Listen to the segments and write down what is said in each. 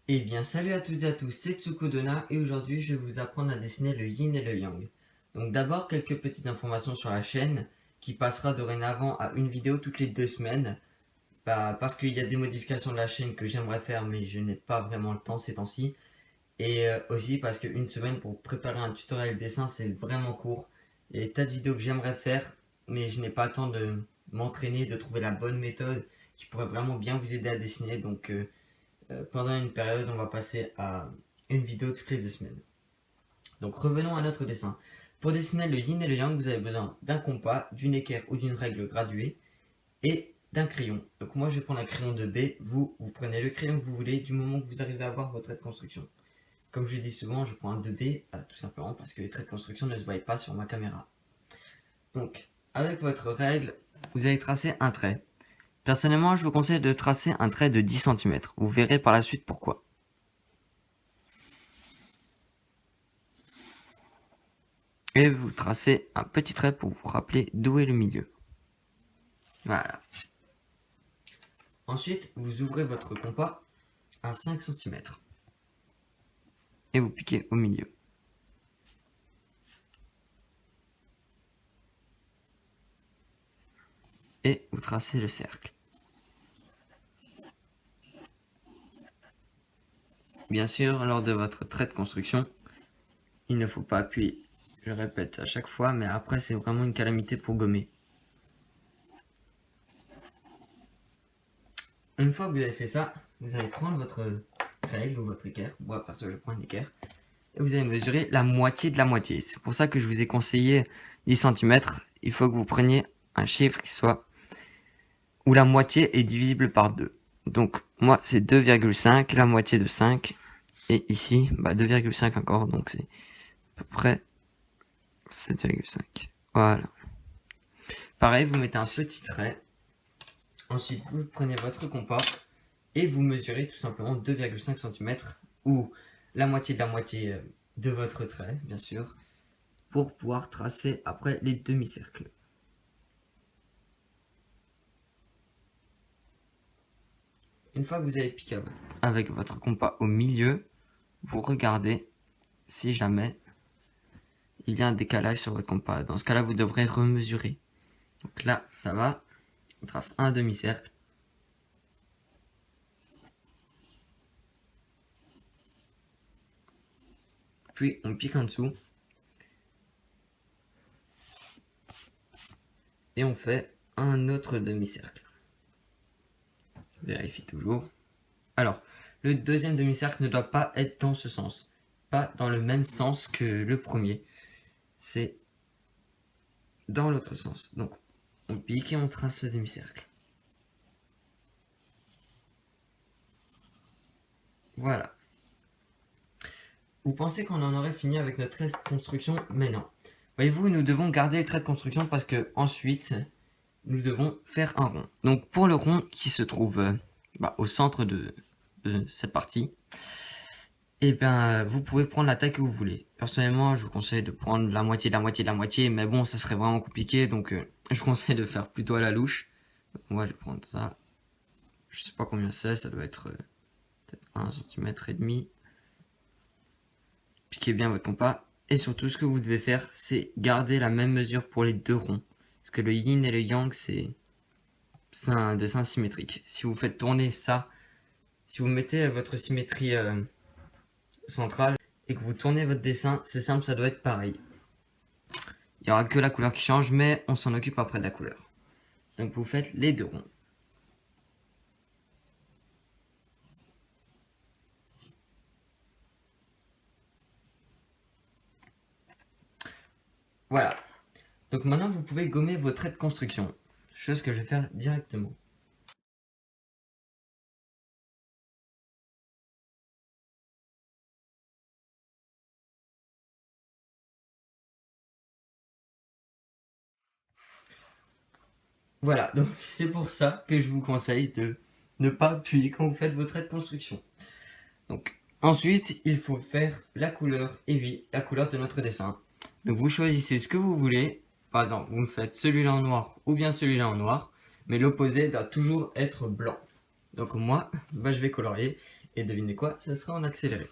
Eh bien salut à toutes et à tous, c'est Tsukodona et aujourd'hui je vais vous apprendre à dessiner le yin et le yang. Donc d'abord quelques petites informations sur la chaîne qui passera dorénavant à une vidéo toutes les 2 semaines. Parce qu'il y a des modifications de la chaîne que j'aimerais faire mais je n'ai pas vraiment le temps ces temps-ci. Et aussi parce qu'une semaine pour préparer un tutoriel dessin c'est vraiment court. Il y a des tas de vidéos que j'aimerais faire mais je n'ai pas le temps de m'entraîner, de trouver la bonne méthode qui pourrait vraiment bien vous aider à dessiner. Donc pendant une période, on va passer à une vidéo toutes les 2 semaines. Donc revenons à notre dessin. Pour dessiner le yin et le yang, vous avez besoin d'un compas, d'une équerre ou d'une règle graduée et d'un crayon. Donc moi je vais prendre un crayon de B, vous prenez le crayon que vous voulez du moment que vous arrivez à voir votre trait de construction. Comme je dis souvent, je prends un 2B, tout simplement parce que les traits de construction ne se voient pas sur ma caméra. Donc avec votre règle, vous allez tracer un trait. Personnellement, je vous conseille de tracer un trait de 10 cm. Vous verrez par la suite pourquoi. Et vous tracez un petit trait pour vous rappeler d'où est le milieu. Voilà. Ensuite, vous ouvrez votre compas à 5 cm. Et vous piquez au milieu. Et vous tracez le cercle. Bien sûr, lors de votre trait de construction, il ne faut pas appuyer. Je répète à chaque fois, mais après c'est vraiment une calamité pour gommer. Une fois que vous avez fait ça, vous allez prendre votre règle ou votre équerre. Moi, parce que je prends une équerre. Et vous allez mesurer la moitié de la moitié. C'est pour ça que je vous ai conseillé 10 cm. Il faut que vous preniez un chiffre qui soit où la moitié est divisible par 2. Donc moi c'est 2,5, la moitié de 5. Et ici, 2,5 encore, donc c'est à peu près 7,5. Voilà. Pareil, vous mettez un petit trait. Ensuite, vous prenez votre compas et vous mesurez tout simplement 2,5 cm ou la moitié de votre trait, bien sûr, pour pouvoir tracer après les demi-cercles. Une fois que vous avez piqué avec votre compas au milieu, vous regardez si jamais il y a un décalage sur votre compas. Dans ce cas-là, vous devrez remesurer. Donc là, ça va. On trace un demi-cercle. Puis on pique en dessous. Et on fait un autre demi-cercle. Vérifie toujours. Alors, le deuxième demi-cercle ne doit pas être dans ce sens. Pas dans le même sens que le premier. C'est dans l'autre sens. Donc, on pique et on trace le demi-cercle. Voilà. Vous pensez qu'on en aurait fini avec notre trait de construction, mais non. Voyez-vous, nous devons garder le trait de construction parce que ensuite, nous devons faire un rond. Donc pour le rond qui se trouve au centre de cette partie, et bien vous pouvez prendre la taille que vous voulez. Personnellement, je vous conseille de prendre la moitié de la moitié de la moitié, mais bon, ça serait vraiment compliqué, donc je vous conseille de faire plutôt à la louche. Moi, je vais prendre ça. Je sais pas combien c'est, ça doit être peut-être 1 cm et demi. Piquez bien votre compas. Et surtout, ce que vous devez faire, c'est garder la même mesure pour les deux ronds. Parce que le yin et le yang, c'est un dessin symétrique. Si vous faites tourner ça, si vous mettez votre symétrie centrale et que vous tournez votre dessin, c'est simple, ça doit être pareil. Il n'y aura que la couleur qui change, mais on s'en occupe après de la couleur. Donc vous faites les deux ronds. Voilà. Donc maintenant, vous pouvez gommer vos traits de construction. Chose que je vais faire directement. Voilà, donc c'est pour ça que je vous conseille de ne pas appuyer quand vous faites vos traits de construction. Donc ensuite, il faut faire la couleur, et oui, la couleur de notre dessin. Donc vous choisissez ce que vous voulez. Par exemple, vous me faites celui-là en noir ou bien celui-là en noir, mais l'opposé doit toujours être blanc. Donc moi, je vais colorier Et devinez quoi, ce sera en accéléré.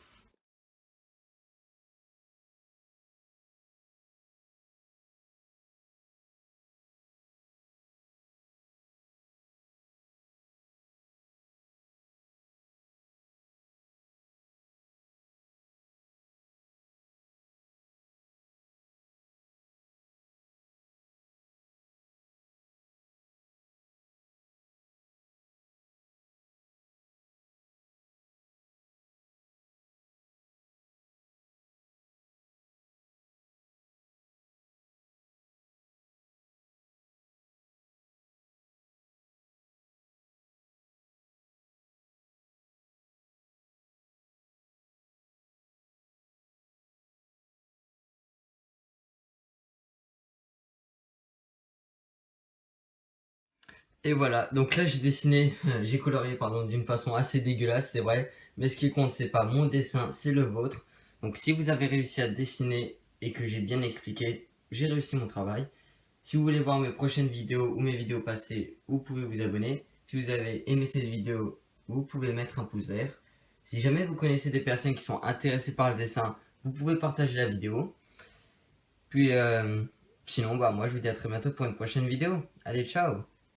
Et voilà, donc là j'ai dessiné, j'ai colorié pardon d'une façon assez dégueulasse, c'est vrai, mais ce qui compte c'est pas mon dessin, c'est le vôtre. Donc si vous avez réussi à dessiner et que j'ai bien expliqué, j'ai réussi mon travail. Si vous voulez voir mes prochaines vidéos ou mes vidéos passées, vous pouvez vous abonner. Si vous avez aimé cette vidéo, vous pouvez mettre un pouce vert. Si jamais vous connaissez des personnes qui sont intéressées par le dessin, vous pouvez partager la vidéo. Puis sinon, moi je vous dis à très bientôt pour une prochaine vidéo. Allez, ciao!